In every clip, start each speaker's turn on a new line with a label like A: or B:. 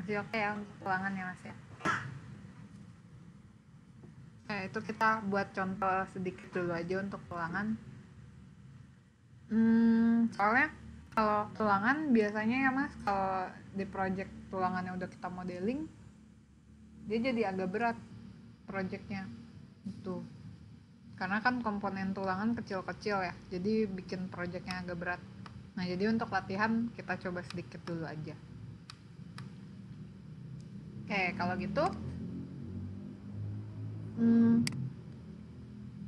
A: Masih oke ya untuk ulangan ya Mas ya. Itu kita buat contoh sedikit dulu aja untuk ulangan. Soalnya kalau tulangan biasanya ya Mas, kalau di project tulangannya udah kita modeling, dia jadi agak berat projectnya itu. Karena kan komponen tulangan kecil-kecil ya, jadi bikin projectnya agak berat. Nah, jadi untuk latihan kita coba sedikit dulu aja. Oke, kalau gitu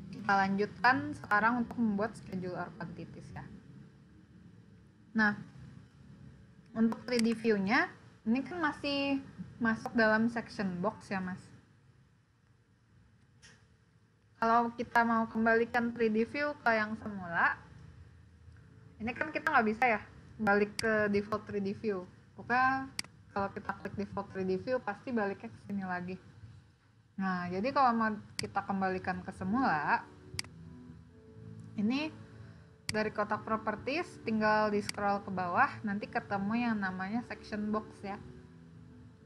A: kita lanjutkan sekarang untuk membuat schedule or quantities ya. Nah, untuk 3D view-nya, ini kan masih masuk dalam section box ya Mas. Kalau kita mau kembalikan 3D view ke yang semula, ini kan kita nggak bisa ya balik ke default 3D view. Pokoknya kalau kita klik default 3D view pasti baliknya ke sini lagi. Nah, jadi kalau mau kita kembalikan ke semula, ini dari kotak properties tinggal di scroll ke bawah, nanti ketemu yang namanya section box ya.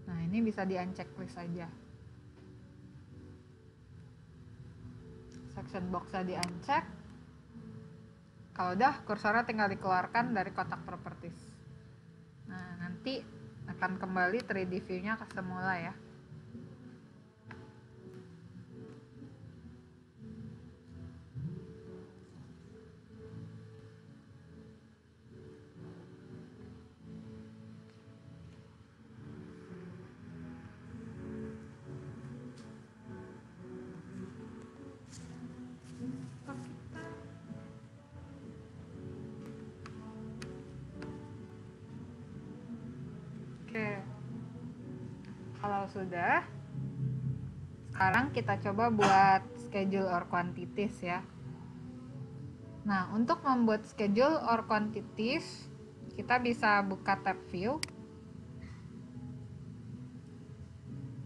A: Nah, ini bisa di unchecklist aja. Section box-nya di uncheck. Kalau udah, kursornya tinggal dikeluarkan dari kotak properties. Nah, nanti akan kembali 3D view-nya ke semula ya. Oke, kalau sudah, sekarang kita coba buat schedule or quantities ya. Nah, untuk membuat schedule or quantities, kita bisa buka tab view.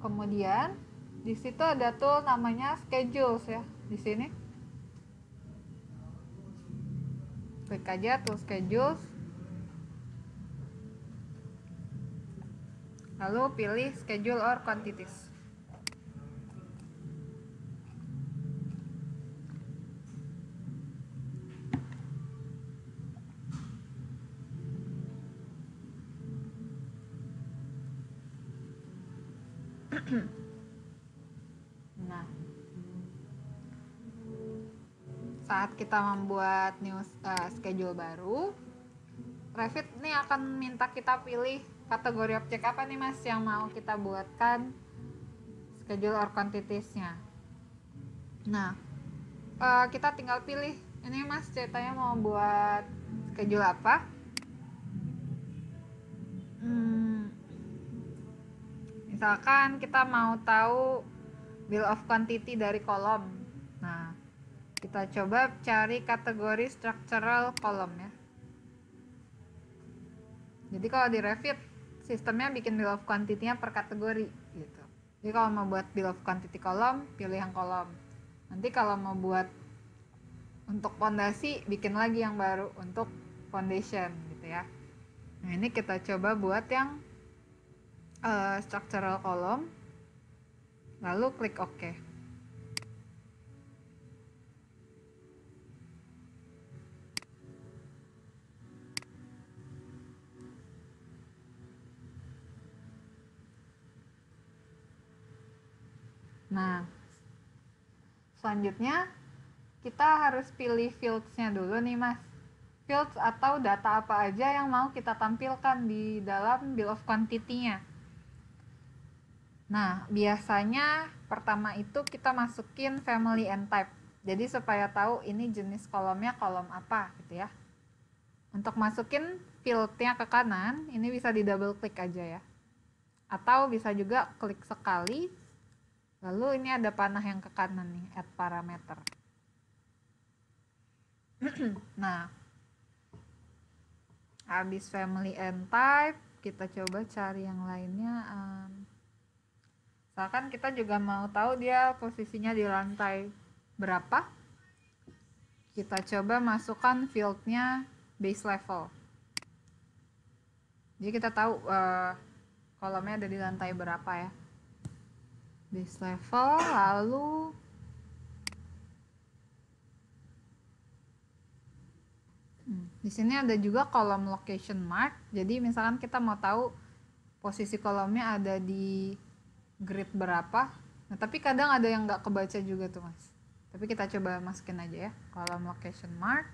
A: Kemudian di situ ada tool namanya schedules ya. Di sini klik aja tool schedules. Lalu pilih schedule or quantities. Nah, saat kita membuat new schedule baru, Revit nih akan minta kita pilih kategori objek apa nih Mas yang mau kita buatkan schedule or quantities-nya. Nah, kita tinggal pilih ini Mas ceritanya mau buat schedule apa. Misalkan kita mau tahu bill of quantity dari kolom. Nah, kita coba cari kategori structural column ya. Jadi kalau di Revit sistemnya bikin bill of quantity-nya per kategori gitu. Jadi kalau mau buat bill of quantity kolom, pilih yang kolom. Nanti kalau mau buat untuk fondasi, bikin lagi yang baru untuk foundation gitu ya. Nah, ini kita coba buat yang structural column, lalu klik OK. Nah, selanjutnya kita harus pilih fields-nya dulu nih Mas. Fields atau data apa aja yang mau kita tampilkan di dalam bill of quantity-nya. Nah, biasanya pertama itu kita masukin family and type. Jadi supaya tahu ini jenis kolomnya kolom apa gitu ya. Untuk masukin fieldnya ke kanan, ini bisa di double klik aja ya. Atau bisa juga klik sekali, lalu ini ada panah yang ke kanan nih, add parameter. Nah, habis family and type, kita coba cari yang lainnya. Misalkan kita juga mau tahu dia posisinya di lantai berapa. Kita coba masukkan fieldnya base level. Jadi kita tahu kolomnya ada di lantai berapa ya. Base level, lalu di sini ada juga kolom location mark. Jadi misalkan kita mau tahu posisi kolomnya ada di grid berapa. Nah, tapi kadang ada yang nggak kebaca juga tuh mas. Tapi kita coba masukin aja ya, kolom location mark.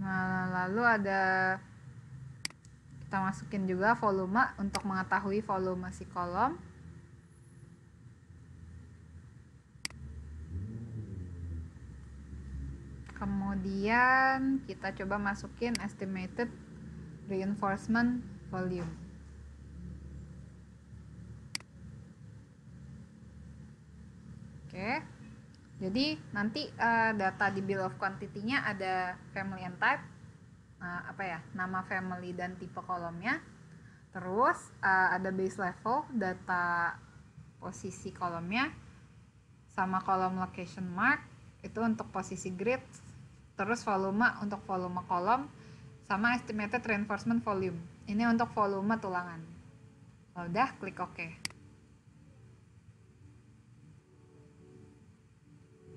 A: Nah, lalu ada kita masukin juga volume untuk mengetahui volume si kolom. Kemudian kita coba masukin estimated reinforcement volume. Oke. Jadi nanti data di bill of quantity-nya ada family and type, nama family dan tipe kolomnya. Terus ada base level, data posisi kolomnya, sama kolom location mark itu untuk posisi grid. Terus volume untuk volume kolom, sama estimated reinforcement volume. Ini untuk volume tulangan. Kalau udah, klik OK.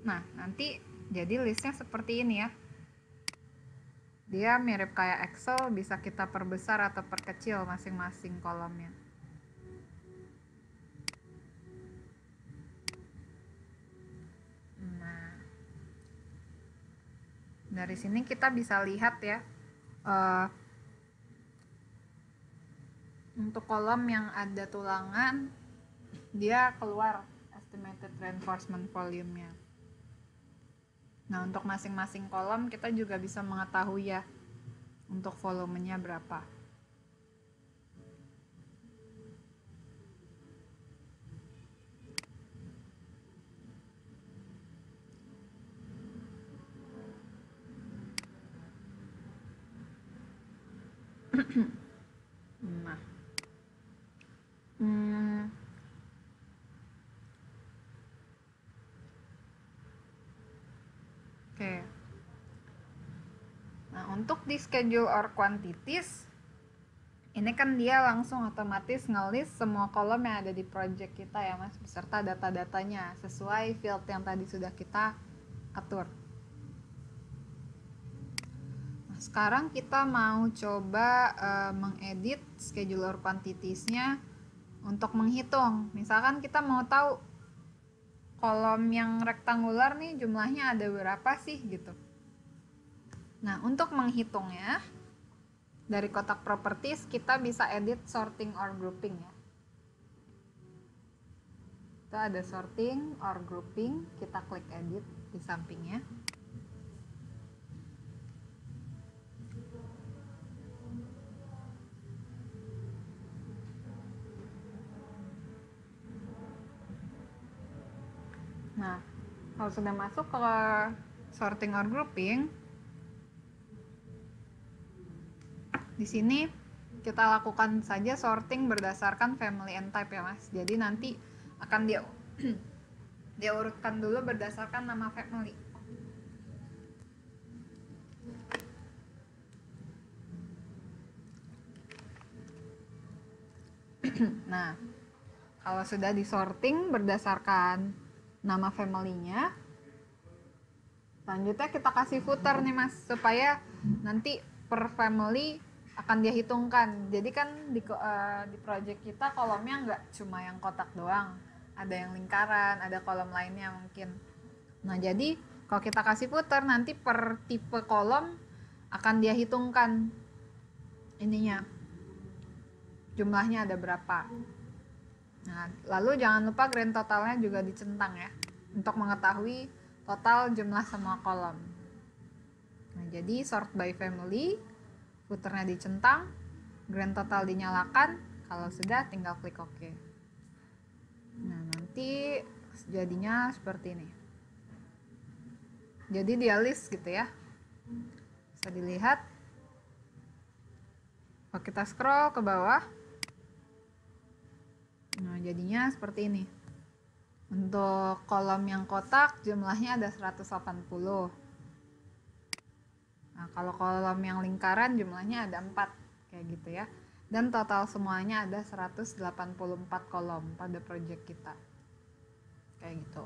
A: Nah, nanti jadi listnya seperti ini ya. Dia mirip kayak Excel, bisa kita perbesar atau perkecil masing-masing kolomnya. Nah, dari sini kita bisa lihat ya, untuk kolom yang ada tulangan, dia keluar estimated reinforcement volume-nya. Nah, untuk masing-masing kolom kita juga bisa mengetahui ya untuk volumenya berapa. Nah, oke. Nah, untuk di schedule or quantities, ini kan dia langsung otomatis nge-list semua kolom yang ada di project kita ya mas, beserta data-datanya sesuai field yang tadi sudah kita atur. Nah, sekarang kita mau coba mengedit schedule or quantities-nya untuk menghitung. Misalkan kita mau tahu kolom yang rektangular nih jumlahnya ada berapa sih gitu. Nah, untuk menghitungnya dari kotak properties kita bisa edit sorting or grouping ya. Kita ada sorting or grouping, kita klik edit di sampingnya. Nah, kalau sudah masuk ke sorting or grouping, di sini kita lakukan saja sorting berdasarkan family and type ya mas. Jadi nanti akan dia urutkan dulu berdasarkan nama family. Nah, kalau sudah disorting berdasarkan nama family-nya, selanjutnya kita kasih footer nih mas, supaya nanti per family akan dia hitungkan. Jadi kan di project kita kolomnya nggak cuma yang kotak doang, ada yang lingkaran, ada kolom lainnya mungkin. Nah, jadi kalau kita kasih footer, nanti per tipe kolom akan dia hitungkan ininya, jumlahnya ada berapa. Nah, lalu jangan lupa grand totalnya juga dicentang ya, untuk mengetahui total jumlah semua kolom. Nah, jadi sort by family, footernya dicentang, grand total dinyalakan, kalau sudah tinggal klik OK. Nah, nanti jadinya seperti ini. Jadi dia list gitu ya. Bisa dilihat. Kalau kita scroll ke bawah, nah jadinya seperti ini. Untuk kolom yang kotak jumlahnya ada 180. Nah, kalau kolom yang lingkaran jumlahnya ada 4 kayak gitu ya. Dan total semuanya ada 184 kolom pada project kita. Kayak gitu.